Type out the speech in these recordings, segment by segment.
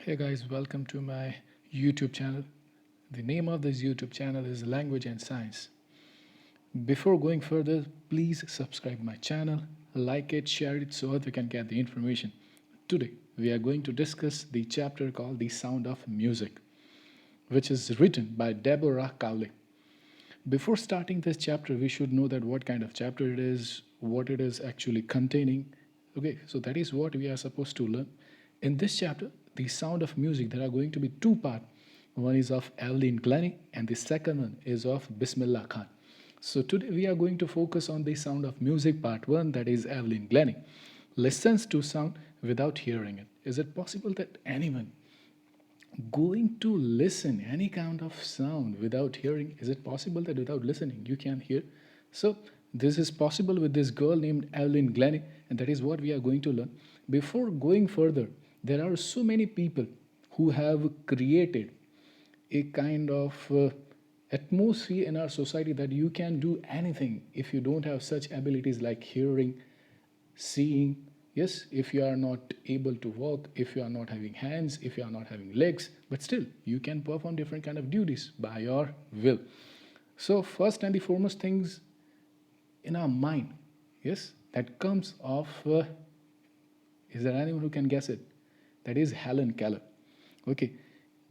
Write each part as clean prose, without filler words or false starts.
Hey guys, welcome to my YouTube channel. The name of this YouTube channel is Language and Science. Before going further, please subscribe my channel, like it, share it so that we can get the information. Today, we are going to discuss the chapter called The Sound of Music, which is written by Deborah COWLEY. Before starting this chapter, we should know that what kind of chapter it is, what it is actually containing. Okay, so that is what we are supposed to learn. In this chapter, the sound of music, there are going to be two parts. One is of Evelyn Glennie and the second one is of Bismillah Khan. So today we are going to focus on the sound of music part 1, that is Evelyn Glennie. Listens to sound without hearing it. Is it possible that anyone going to listen any kind of sound without hearing? Is it possible that without listening you can hear? So this is possible with this girl named Evelyn Glennie, and that is what we are going to learn. Before going further, there are so many people who have created a kind of atmosphere in our society that you can do anything if you don't have such abilities like hearing, seeing. Yes, if you are not able to walk, if you are not having hands, if you are not having legs, but still you can perform different kind of duties by your will. So first and the foremost things in our mind, yes, that comes of is there anyone who can guess it? That is Helen Keller. Okay,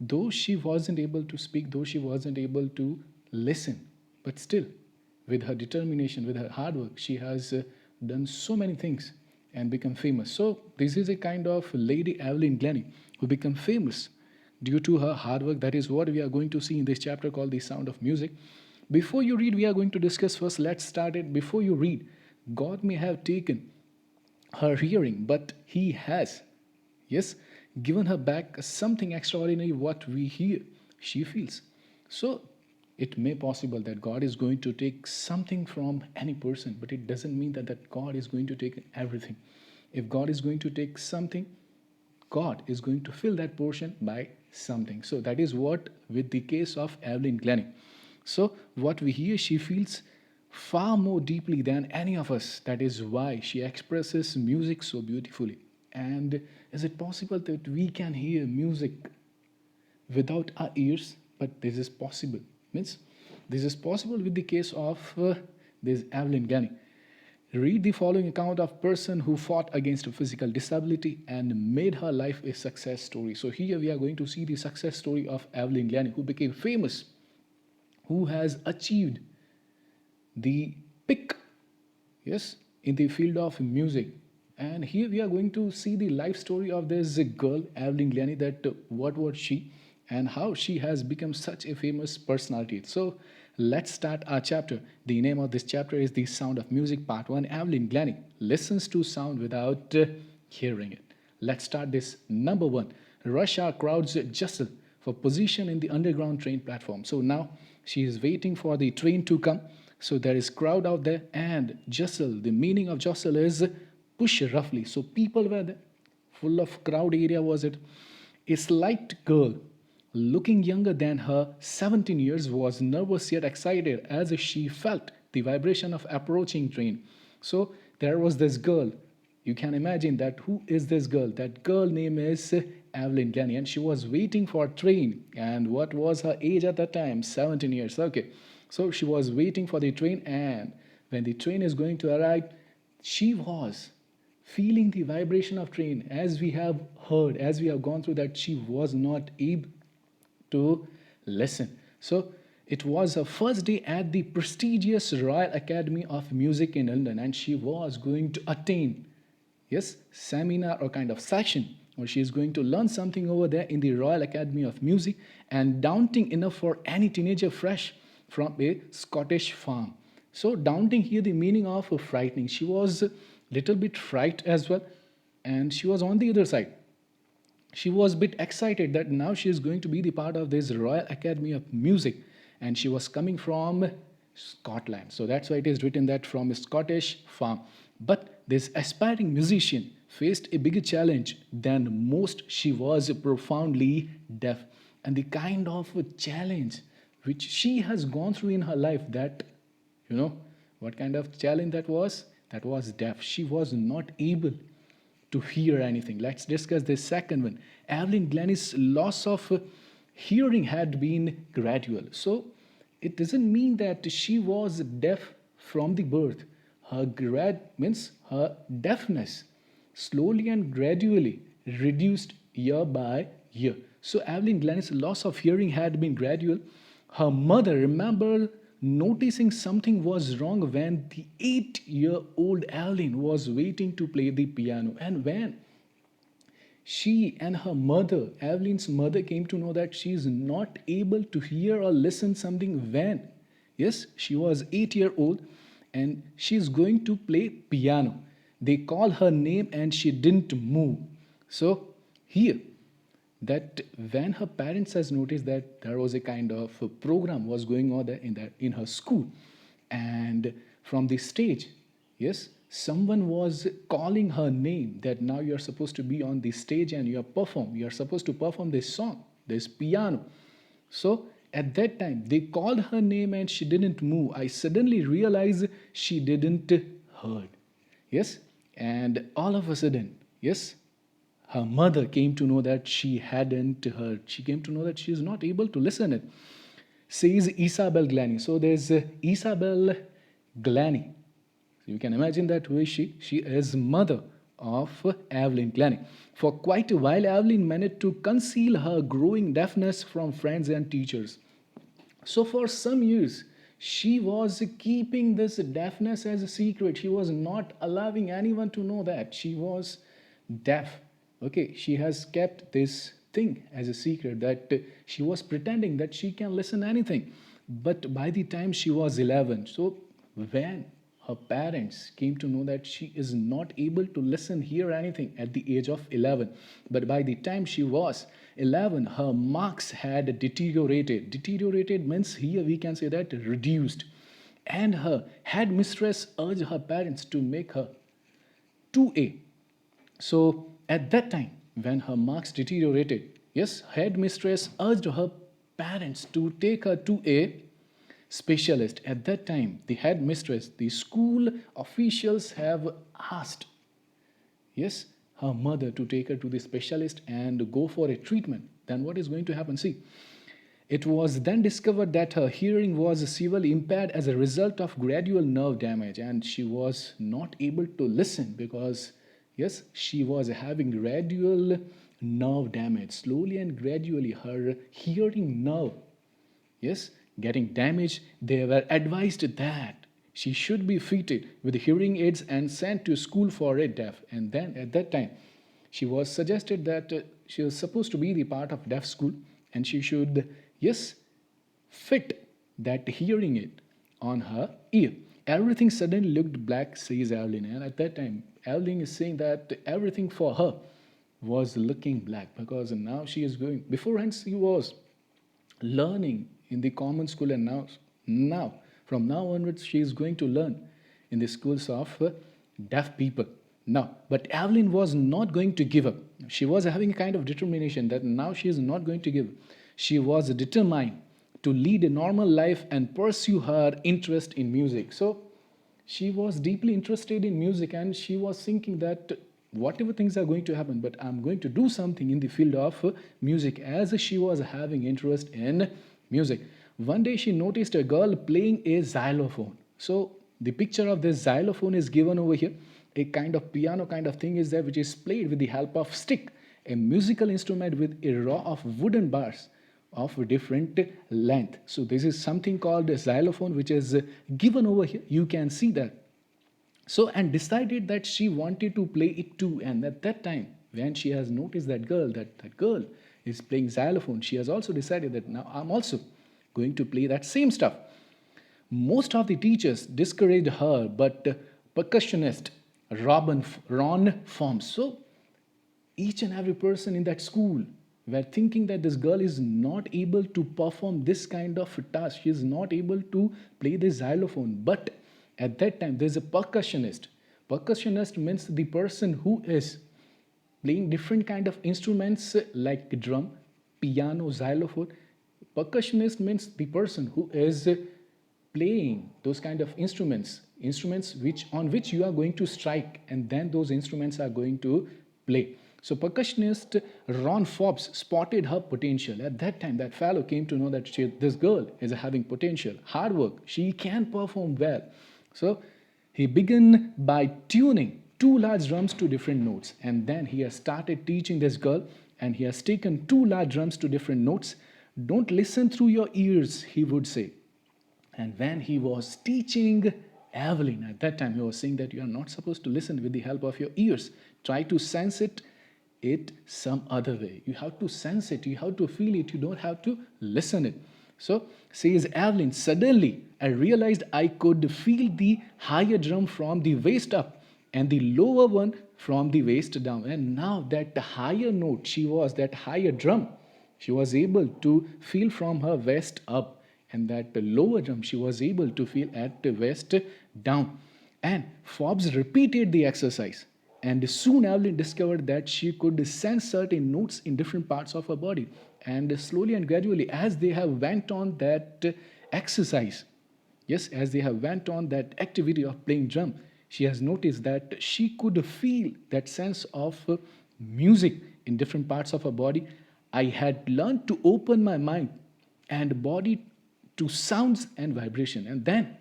though she wasn't able to speak, though she wasn't able to listen, but still, with her determination, with her hard work, she has done so many things and become famous. So this is a kind of Lady Evelyn Glennie who become famous due to her hard work. That is what we are going to see in this chapter called The Sound of Music. Before you read, we are going to discuss first. Let's start it. Before you read, God may have taken her hearing, but He has, yes, given her back something extraordinary. What we hear, she feels. So it may possible that God is going to take something from any person, but it doesn't mean that God is going to take everything. If God is going to take something, God is going to fill that portion by something. So that is what with the case of Evelyn Glennie. So what we hear, she feels far more deeply than any of us. That is why she expresses music so beautifully. And is it possible that we can hear music without our ears? But this is possible. Means this is possible with the case of this Evelyn Glennie. Read the following account of person who fought against a physical disability and made her life a success story. So here we are going to see the success story of Evelyn Glennie, who became famous, who has achieved the peak, yes, in the field of music. And here we are going to see the life story of this girl, Evelyn Glennie, that what was she and how she has become such a famous personality. So let's start our chapter. The name of this chapter is The Sound of Music, Part 1. Evelyn Glennie listens to sound without hearing it. Let's start this. Number 1. Rush hour crowds jostle for position in the underground train platform. So now she is waiting for the train to come. So there is crowd out there, and jostle, the meaning of jostle is push roughly. So people were there, full of crowd area was it. A slight girl, looking younger than her 17 years, was nervous yet excited as she felt the vibration of approaching train. So there was this girl. You can imagine that who is this girl? That girl name is Evelyn Glennie, and she was waiting for a train. And what was her age at that time? 17 years. Okay. So she was waiting for the train, and when the train is going to arrive, she was feeling the vibration of train. As we have heard, as we have gone through that, she was not able to listen. So it was her first day at the prestigious Royal Academy of Music in London, and she was going to attain, yes, seminar or kind of session, or she is going to learn something over there in the Royal Academy of Music, and daunting enough for any teenager fresh from a Scottish farm. So daunting here, the meaning of frightening. She was a little bit frightened as well, and she was on the other side. She was a bit excited that now she is going to be the part of this Royal Academy of Music, and she was coming from Scotland. So that's why it is written that from a Scottish farm. But this aspiring musician faced a bigger challenge than most. She was profoundly deaf, and the kind of challenge which she has gone through in her life, that what kind of challenge that was? That was deaf. She was not able to hear anything. Let's discuss the second one. Evelyn Glennie's loss of hearing had been gradual. So it doesn't mean that she was deaf from the birth. Her grad means her deafness slowly and gradually reduced year by year. So Evelyn Glennie's loss of hearing had been gradual. Her mother remembered noticing something was wrong when the 8-year-old Evelyn was waiting to play the piano. And when she and her mother, Evelyn's mother, came to know that she is not able to hear or listen something when, yes, she was 8 years old and she's going to play piano. They call her name and she didn't move. So here, that when her parents has noticed that there was a kind of a program was going on there in her school, and from the stage, yes, someone was calling her name that now you are supposed to be on the stage and you are supposed to perform this song, this piano. So at that time they called her name and she didn't move. I suddenly realized she didn't heard. Yes, and all of a sudden, yes, her mother came to know that she hadn't heard. She came to know that she is not able to listen it. Says Isabel Glennie. So there's Isabel Glennie. So you can imagine that who is she? She is mother of Evelyn Glennie. For quite a while, Evelyn managed to conceal her growing deafness from friends and teachers. So for some years, she was keeping this deafness as a secret. She was not allowing anyone to know that she was deaf. Okay, she has kept this thing as a secret, that she was pretending that she can listen anything. But by the time she was 11, so when her parents came to know that she is not able to listen, hear anything at the age of 11, but by the time she was 11, her marks had deteriorated. Deteriorated means here we can say that reduced. And her headmistress urged her parents to make her 2A. So at that time, when her marks deteriorated, yes, headmistress urged her parents to take her to a specialist. At that time, the headmistress, the school officials have asked, yes, her mother to take her to the specialist and go for a treatment. Then what is going to happen? See, it was then discovered that her hearing was severely impaired as a result of gradual nerve damage, and she was not able to listen because, yes, she was having gradual nerve damage. Slowly and gradually, her hearing nerve, yes, getting damaged. They were advised that she should be fitted with hearing aids and sent to school for a deaf. And then at that time, she was suggested that she was supposed to be the part of deaf school and she should, yes, fit that hearing aid on her ear. Everything suddenly looked black, says Evelyn. And at that time, Evelyn is saying that everything for her was looking black because now she is going. Beforehand, she was learning in the common school, and now from now onwards, she is going to learn in the schools of deaf people. Now, but Evelyn was not going to give up. She was having a kind of determination that now she is not going to give up. She was determined to lead a normal life and pursue her interest in music. So she was deeply interested in music and she was thinking that whatever things are going to happen, but I'm going to do something in the field of music, as she was having interest in music. One day she noticed a girl playing a xylophone. So the picture of this xylophone is given over here. A kind of piano kind of thing is there which is played with the help of stick, a musical instrument with a row of wooden bars of different length. So this is something called a xylophone which is given over here. You can see that. So, and decided that she wanted to play it too. And at that time, when she has noticed that girl is playing xylophone, she has also decided that now I'm also going to play that same stuff. Most of the teachers discouraged her, but percussionist Ron Forms. So each and every person in that school were thinking that this girl is not able to perform this kind of task. She is not able to play the xylophone. But at that time, there's a percussionist. Percussionist means the person who is playing different kind of instruments like drum, piano, xylophone. Percussionist means the person who is playing those kind of instruments which on which you are going to strike, and then those instruments are going to play. So percussionist Ron Forbes spotted her potential. At that time, that fellow came to know that this girl is having potential, hard work, she can perform well. So he began by tuning two large drums to different notes, and then he has started teaching this girl, and he has taken two large drums to different notes. Don't listen through your ears, he would say. And when he was teaching Evelyn, at that time, he was saying that you are not supposed to listen with the help of your ears. Try to sense it some other way. You have to sense it, you have to feel it, you don't have to listen it. So says Evelyn, suddenly I realized I could feel the higher drum from the waist up and the lower one from the waist down. And now that higher note, that higher drum, she was able to feel from her waist up, and that lower drum she was able to feel at the waist down. And Forbes repeated the exercise, and soon Evelyn discovered that she could sense certain notes in different parts of her body. And slowly and gradually, as they have went on that exercise, yes, as they have went on that activity of playing drum, she has noticed that she could feel that sense of music in different parts of her body. I had learned to open my mind and body to sounds and vibration. And then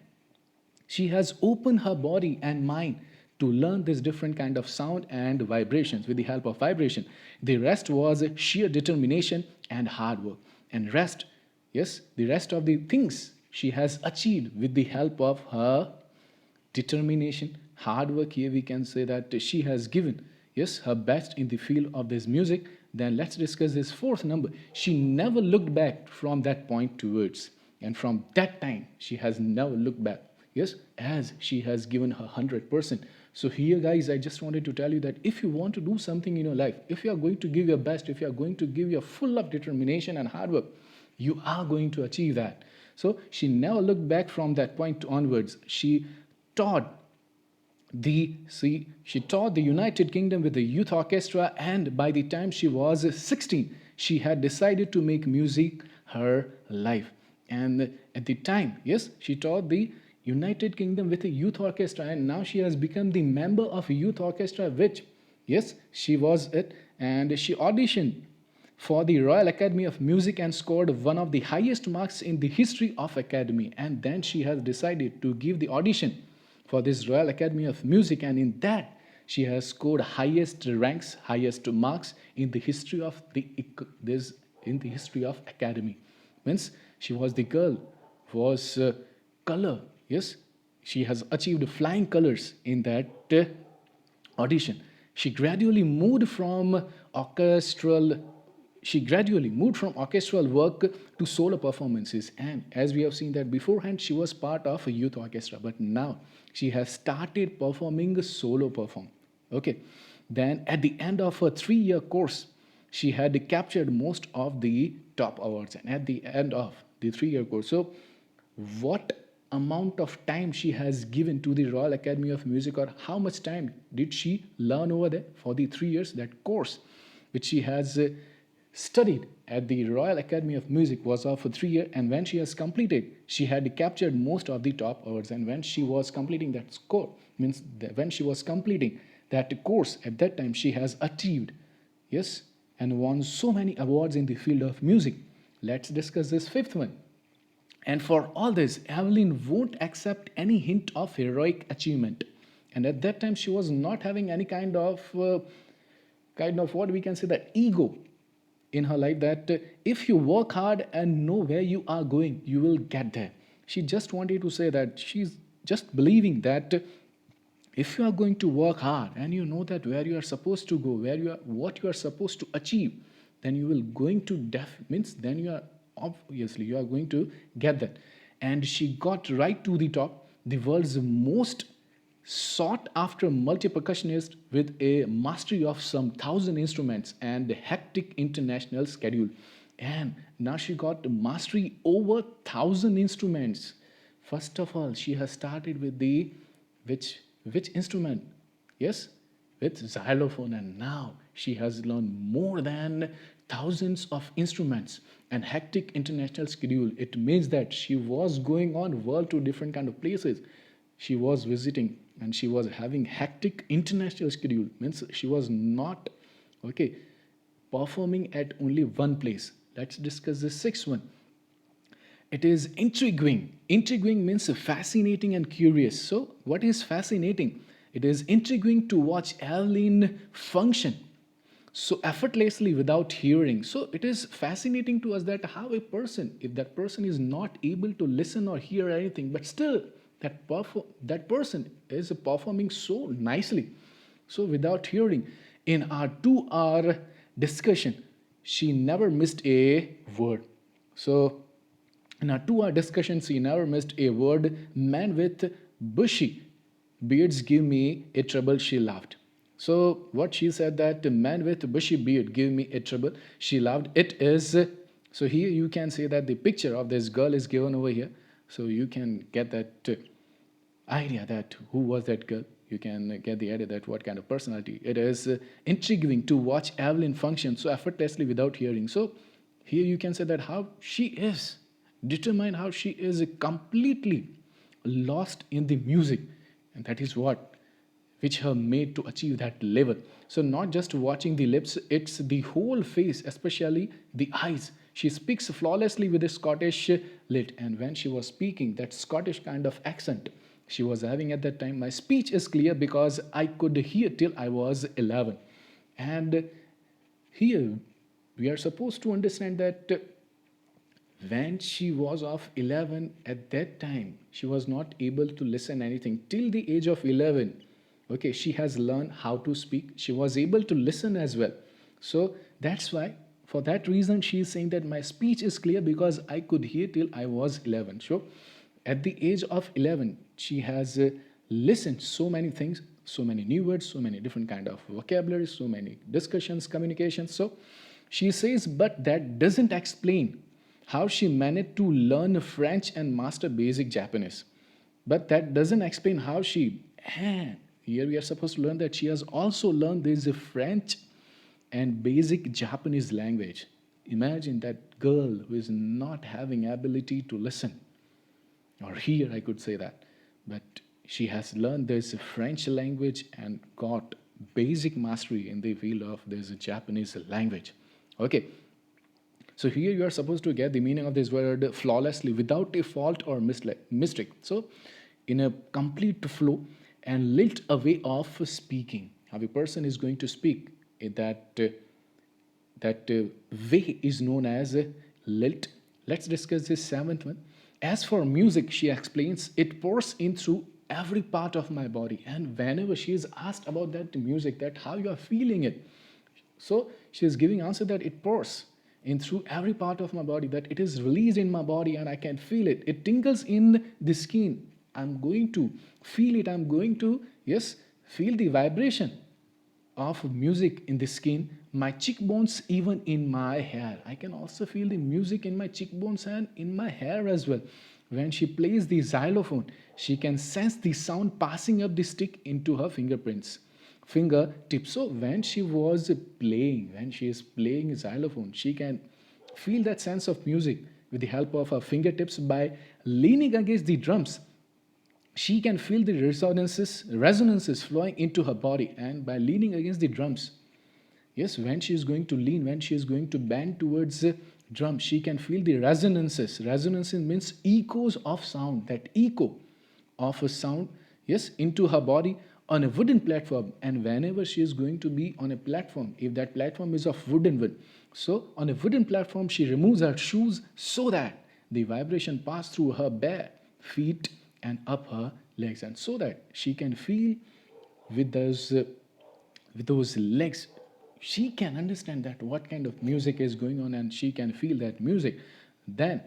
she has opened her body and mind to learn this different kind of sound and vibrations with the help of vibration. The rest was sheer determination and hard work. And rest, yes, the rest of the things she has achieved with the help of her determination, hard work. Here we can say that she has given, yes, her best in the field of this music. Then let's discuss this fourth number. She never looked back from that point towards. And from that time, she has never looked back. Yes, as she has given her 100%. So here, guys, I just wanted to tell you that if you want to do something in your life, if you are going to give your best, if you are going to give your full of determination and hard work, you are going to achieve that. So she never looked back from that point onwards. She taught the United Kingdom with the youth orchestra, and by the time she was 16, she had decided to make music her life. And at the time, yes, she taught the United Kingdom with a youth orchestra, and now she has become the member of a youth orchestra, which, yes, she was it, and she auditioned for the Royal Academy of Music and scored one of the highest marks in the history of Academy. And then she has decided to give the audition for this Royal Academy of Music, and in that she has scored highest ranks, highest marks in the history of Academy. Means she was the girl who was color. Yes, she has achieved flying colors in that audition. She gradually moved from orchestral work to solo performances. And as we have seen that beforehand, she was part of a youth orchestra, but now she has started performing solo perform. Okay. Then at the end of her 3-year course, she had captured most of the top awards. And at the end of the 3-year course, so what amount of time she has given to the Royal Academy of Music, or how much time did she learn over there for the 3 years? That course which she has studied at the Royal Academy of Music was of 3 years, and when she has completed, she had captured most of the top awards. And when she was completing that score, means that when she was completing that course, at that time she has achieved, yes, and won so many awards in the field of music. Let's discuss this fifth one. And for all this, Evelyn won't accept any hint of heroic achievement. And at that time, she was not having any kind of what we can say, that ego in her life, that if you work hard and know where you are going, you will get there. She just wanted to say that she's just believing that if you are going to work hard and you know that where you are supposed to go, what you are supposed to achieve, then you will going to then you are obviously you are going to get that. And she got right to the top, the world's most sought after multi-percussionist with a mastery of some 1,000 instruments and a hectic international schedule. And now she got mastery over 1,000 instruments. First of all, she has started with the which instrument? Yes, with xylophone, and now she has learned more than thousands of instruments and hectic international schedule. It means that she was going on world to different kind of places. She was visiting and she was having hectic international schedule. Means she was not Okay, performing at only one place. Let's discuss the sixth one. It is intriguing. Intriguing means fascinating and curious. So, what is fascinating? It is intriguing to watch Evelyn function so effortlessly without hearing. So, it is fascinating to us that how a person, if that person is not able to listen or hear anything, but still that person is performing so nicely. So, without hearing, in our 2 hour discussion, she never missed a word. So, in our 2 hour discussion, she never missed a word. Man with bushy beards give me a trouble, she laughed. So, what she said that the man with bushy beard give me a trouble, she laughed. It is, so here you can say that the picture of this girl is given over here. So, you can get that idea that who was that girl. You can get the idea that what kind of personality. It is intriguing to watch Evelyn function so effortlessly without hearing. So here you can say that how she is, determine how she is completely lost in the music, and that is what which her made to achieve that level. So not just watching the lips, it's the whole face, especially the eyes. She speaks flawlessly with a Scottish lit, and when she was speaking, that Scottish kind of accent she was having at that time, my speech is clear because I could hear till I was 11. And here we are supposed to understand that when she was of 11 at that time she was not able to listen anything till the age of 11. Okay, she has learned how to speak, she was able to listen as well. So that's why, for that reason, she is saying that my speech is clear because I could hear till I was 11. So at the age of 11 she has listened so many things, so many new words, so many different kind of vocabulary, so many discussions, communications. So she says, but that doesn't explain how she managed to learn French and master basic Japanese. But that doesn't explain how she. Here we are supposed to learn that she has also learned this French and basic Japanese language. Imagine that girl who is not having ability to listen or hear, I could say that. But she has learned this French language and got basic mastery in the field of this Japanese language. Okay, so here you are supposed to get the meaning of this word flawlessly, without a fault or mistake. So in a complete flow and lilt a way of speaking. How a person is going to speak, that way is known as lilt. Let's discuss this seventh one. As for music, she explains, it pours in through every part of my body. And whenever she is asked about that music, that how you are feeling it, so she is giving answer that it pours in through every part of my body, that it is released in my body and I can feel it. It tingles in the skin. I'm going to feel it. I'm going to, yes, feel the vibration of music in the skin, my cheekbones, even in my hair. I can also feel the music in my cheekbones and in my hair as well. When she plays the xylophone, she can sense the sound passing up the stick into her fingertips. So when she was playing, when she is playing xylophone, she can feel that sense of music with the help of her fingertips. By leaning against the drums, she can feel the resonances flowing into her body. And by leaning against the drums, yes, when she is going to lean, when she is going to bend towards the drum, she can feel the resonances. Resonances means echoes of sound, that echo of a sound, yes, into her body on a wooden platform. And whenever she is going to be on a platform, if that platform is of wooden wood, so on a wooden platform she removes her shoes so that the vibration pass through her bare feet and up her legs, and so that she can feel with those legs, she can understand that what kind of music is going on and she can feel that music. Then,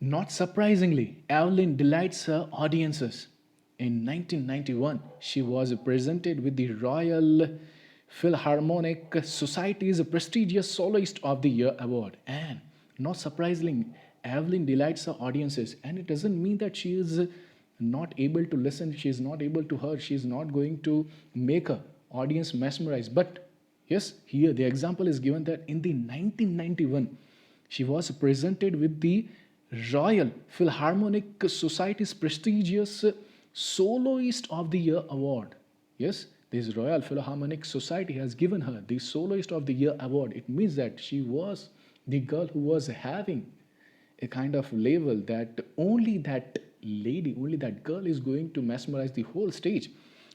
not surprisingly, Evelyn delights her audiences. In 1991, she was presented with the Royal Philharmonic Society's prestigious Soloist of the Year award. And not surprisingly, Evelyn delights her audiences. And it doesn't mean that she is not able to listen, she is not able to hear, she is not going to make her audience mesmerized. But yes, here the example is given that in the 1991, she was presented with the Royal Philharmonic Society's prestigious Soloist of the Year award. Yes, This Royal Philharmonic Society has given her the Soloist of the Year award. It means that she was the girl who was having a kind of label that only that lady, only that girl is going to mesmerize the whole stage,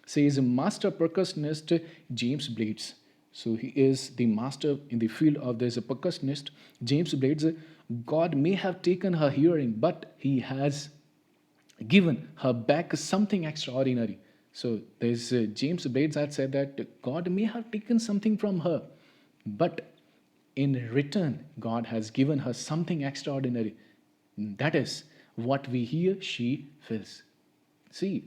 says master percussionist James Blades. So he is the master in the field of this percussionist James Blades. God may have taken her hearing, but he has given her back something extraordinary. So there's James Blades had said that God may have taken something from her, but in return, God has given her something extraordinary. That is what we hear, she feels. See,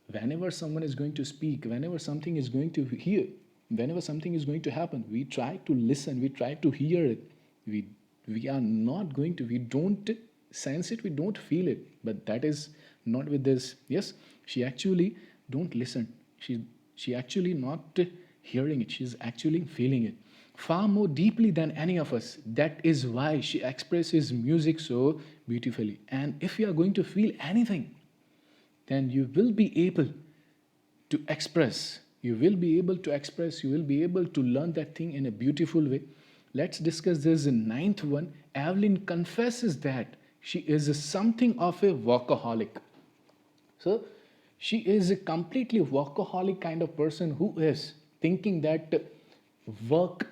whenever someone is going to speak, whenever something is going to hear, whenever something is going to happen, we try to listen, we try to hear it. We are not going to, we don't sense it, we don't feel it. But that is not with this. Yes, she actually don't listen. She actually not hearing it. She's actually feeling it far more deeply than any of us. That is why she expresses music so beautifully. And if you are going to feel anything, then you will be able to express. You will be able to express. You will be able to learn that thing in a beautiful way. Let's discuss this in ninth one. Evelyn confesses that she is something of a workaholic. So she is a completely workaholic kind of person who is thinking that work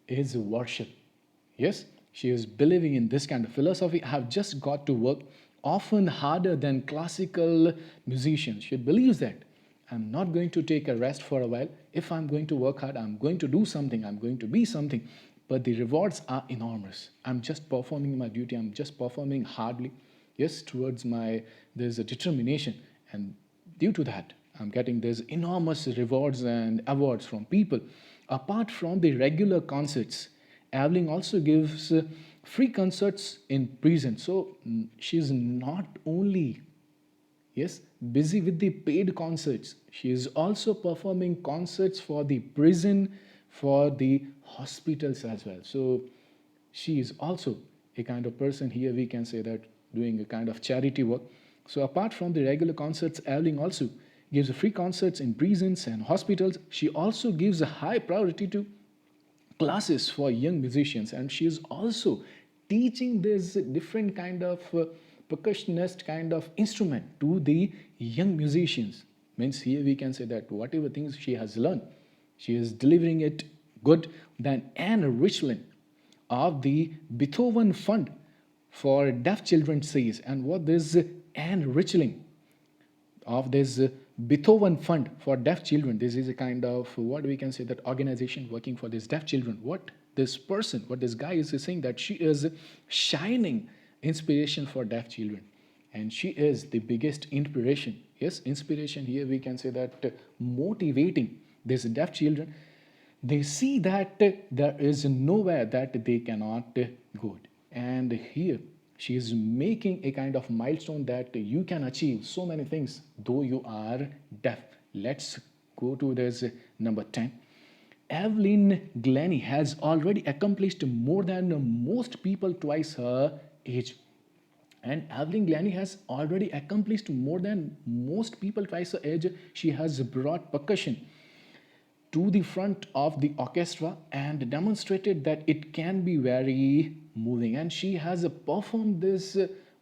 is worship. Yes, she is believing in this kind of philosophy. I have just got to work often harder than classical musicians. She believes that I'm not going to take a rest for a while. If I'm going to work hard, I'm going to do something, I'm going to be something. But the rewards are enormous. I'm just performing my duty, I'm just performing hardly. Yes, towards my, there's a determination. And due to that, I'm getting these enormous rewards and awards from people. Apart from the regular concerts, Evelyn also gives free concerts in prison. So she's not only, yes, busy with the paid concerts, she is also performing concerts for the prison, for the hospitals as well. So she is also a kind of person here, we can say that, doing a kind of charity work. So apart from the regular concerts, Evelyn also gives free concerts in prisons and hospitals. She also gives a high priority to classes for young musicians, and she is also teaching this different kind of percussionist kind of instrument to the young musicians. Means here we can say that whatever things she has learned, she is delivering it good. Than Anne Richland of the Beethoven Fund for Deaf Children says. And what this Anne Richling of this Beethoven Fund for Deaf Children, this is a kind of, what we can say, that organization working for these deaf children. What this person, what this guy is saying, that she is shining inspiration for deaf children. And she is the biggest inspiration. Yes, inspiration here we can say that motivating these deaf children. They see that there is nowhere that they cannot go. And here she is making a kind of milestone that you can achieve so many things though you are deaf. Let's go to this number 10. Evelyn Glennie has already accomplished more than most people twice her age. And Evelyn Glennie has already accomplished more than most people twice her age. She has brought percussion to the front of the orchestra and demonstrated that it can be very moving. And she has performed this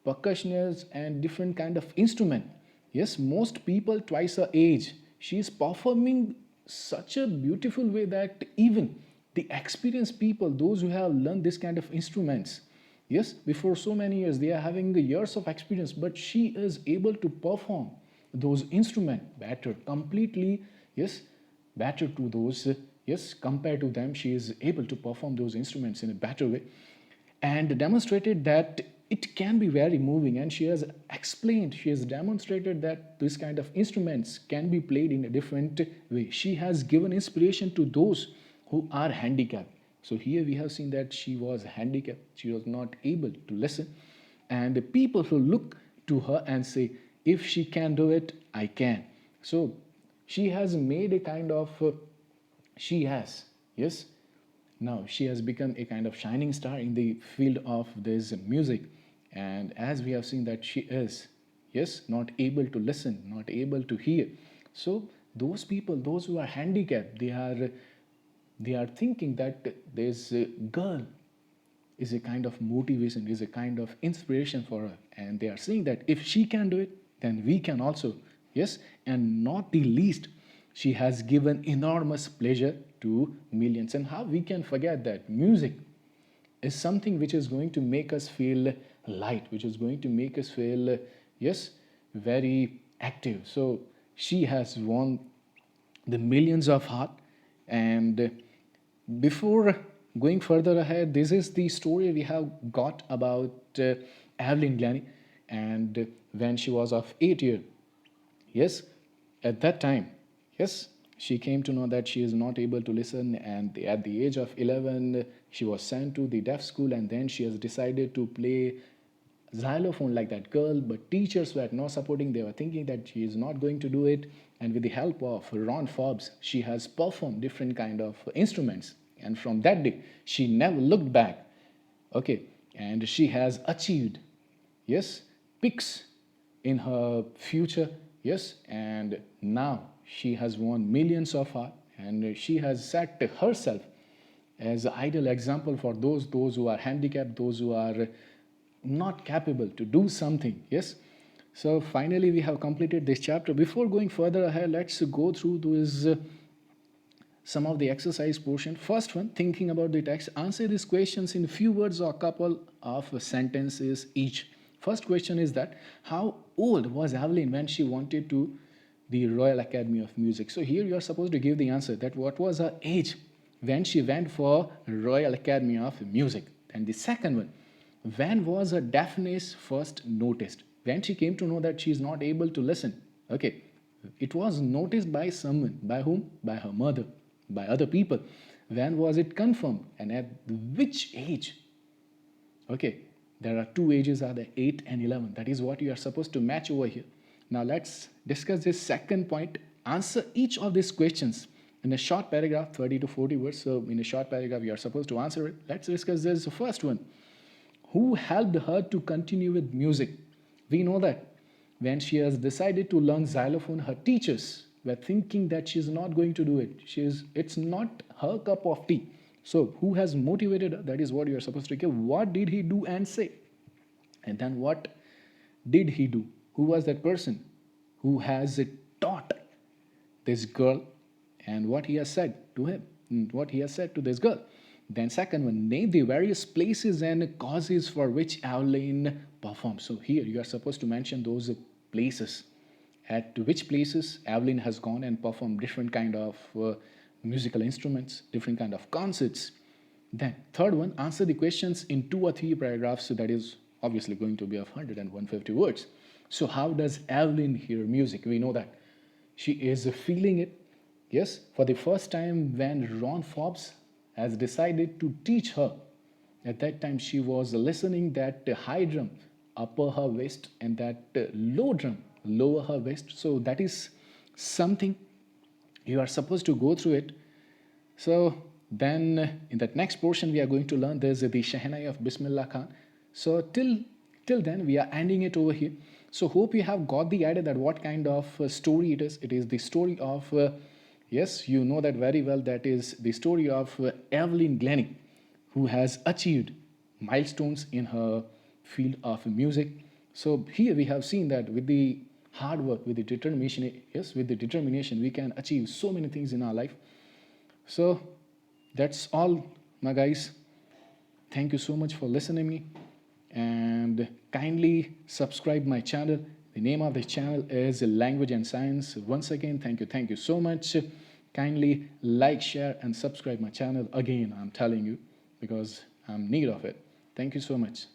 percussionist and different kind of instrument. Yes, most people twice her age. She is performing such a beautiful way that even the experienced people, those who have learned this kind of instruments, yes, before so many years, they are having the years of experience, but she is able to perform those instruments better, completely, yes, better to those, yes, compared to them. She is able to perform those instruments in a better way and demonstrated that it can be very moving. And she has explained, she has demonstrated that this kind of instruments can be played in a different way. She has given inspiration to those who are handicapped. So here we have seen that she was handicapped, she was not able to listen, and the people who look to her and say, if she can do it, I can. So she has made a kind of, she has, yes, now she has become a kind of shining star in the field of this music. And as we have seen that she is, yes, not able to listen, not able to hear. So those people, those who are handicapped, they are thinking that this girl is a kind of motivation, is a kind of inspiration for her, and they are saying that if she can do it, then we can also. Yes, and not the least, she has given enormous pleasure to millions. And how we can forget that music is something which is going to make us feel light, which is going to make us feel, yes, very active. So she has won the millions of heart. And before going further ahead, this is the story we have got about Evelyn Glennie. And when she was of 8 years, yes, at that time, yes, she came to know that she is not able to listen, and at the age of 11, she was sent to the deaf school, and then she has decided to play xylophone like that girl, but teachers were not supporting. They were thinking that she is not going to do it, and with the help of Ron Forbes, she has performed different kind of instruments, and from that day, she never looked back. Okay, and she has achieved, yes, peaks in her future. Yes, and now she has won millions of her, and she has set herself as an ideal example for those who are handicapped, those who are not capable to do something. Yes, so finally we have completed this chapter. Before going further ahead, let's go through those some of the exercise portion. First one, thinking about the text. Answer these questions in few words or a couple of sentences each. First question is that how old was Evelyn when she wanted to the Royal Academy of Music? So here you are supposed to give the answer that what was her age when she went for Royal Academy of Music. And the second one, when was her deafness first noticed? When she came to know that she is not able to listen. Okay, it was noticed by someone. By whom? By her mother, by other people. When was it confirmed, and at which age? Okay, there are two ages, are the 8 and 11. That is what you are supposed to match over here. Now let's discuss this second point. Answer each of these questions in a short paragraph, 30 to 40 words. So in a short paragraph, you are supposed to answer it. Let's discuss this first one. Who helped her to continue with music? We know that when she has decided to learn xylophone, her teachers were thinking that she's not going to do it. It's not her cup of tea. So who has motivated her? That is what you are supposed to give. What did he do and say? And then what did he do? Who was that person who has taught this girl, and what he has said to him, and what he has said to this girl? Then second one, name the various places and causes for which Evelyn performed. So here you are supposed to mention those places. At which places Evelyn has gone and performed different kind of musical instruments, different kind of concerts. Then third one, answer the questions in 2 or 3 paragraphs. So that is obviously going to be of 100 and 150 words. So how does Evelyn hear music? We know that she is feeling it. Yes, for the first time when Ron Forbes has decided to teach her. At that time, she was listening that high drum, upper her waist, and that low drum, lower her waist. So that is something you are supposed to go through it. So then in that next portion, we are going to learn there's the Shehnai of Bismillah Khan. So till then, we are ending it over here. So hope you have got the idea that what kind of story it is. It is the story of yes, you know that very well. That is the story of Evelyn Glennie, who has achieved milestones in her field of music. So here we have seen that with the hard work, with the determination, yes, with the determination, we can achieve so many things in our life. So that's all, my guys. Thank you so much for listening to me, and kindly subscribe my channel. The name of the channel is Language and Science. Once again, thank you so much. Kindly like, share, and subscribe my channel. Again, I'm telling you, because I'm in need of it. Thank you so much.